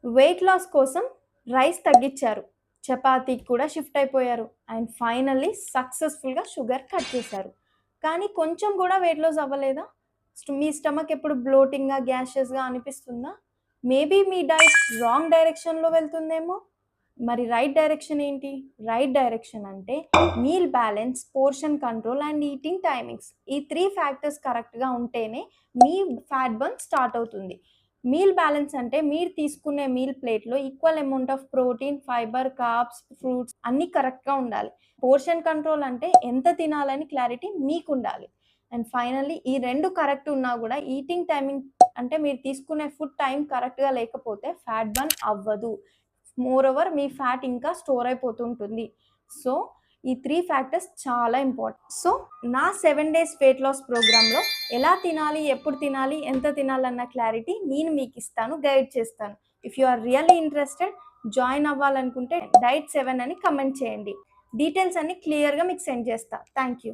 Weight loss కోసం rice తగ్గించారు, చపాతీకి కూడా షిఫ్ట్ అయిపోయారు అండ్ ఫైనల్లీ సక్సెస్ఫుల్గా షుగర్ కట్ చేశారు. కానీ కొంచెం కూడా వెయిట్ లాస్ అవ్వలేదా? మీ స్టమక్ ఎప్పుడు బ్లోటింగ్గా గ్యాషెస్గా అనిపిస్తుందా? మేబీ మీ డైట్ రాంగ్ డైరెక్షన్లో వెళ్తుందేమో. మరి రైట్ డైరెక్షన్ ఏంటి? రైట్ డైరెక్షన్ అంటే meal balance, portion control and eating timings. ఈ 3 ఫ్యాక్టర్స్ కరెక్ట్‌గా ఉంటేనే మీ ఫ్యాట్ బర్న్ స్టార్ట్ అవుతుంది. మీల్ బ్యాలెన్స్ అంటే మీరు తీసుకునే మీల్ ప్లేట్‌లో equal amount of protein, fibre, carbs, fruits అన్నీ కరెక్ట్‌గా ఉండాలి. పోర్షన్ కంట్రోల్ అంటే ఎంత తినాలని క్లారిటీ మీకుండాలి. అండ్ ఫైనల్లీ ఈ 2 కరెక్ట్ ఉన్నా గూడా ఈటింగ్ టైమింగ్ అంటే మీరు తీసుకునే ఫుడ్ టైం కరెక్ట్‌గా లేకపోతే ఫ్యాట్ బర్న్ అవ్వదు. మోరోవర్ మీ ఫ్యాట్ ఇంకా స్టోర్ అయిపోతుంటుంది. సో, ఈ 3 ఫ్యాక్టర్స్ చాలా ఇంపార్టెంట్. సో, నా 7 డేస్ వెయిట్ లాస్ ప్రోగ్రామ్‌లో ఎలా తినాలి, ఎప్పుడు తినాలి, ఎంత తినాలన్న క్లారిటీ నేను మీకిస్తాను, గైడ్ చేస్తాను. If you are really interested join అవ్వాలనుకుంటే డైట్ 7 అని కమెంట్ చేయండి. డీటెయిల్స్ అన్నీ క్లియర్‌గా మీకు సెండ్ చేస్తా. Thank you.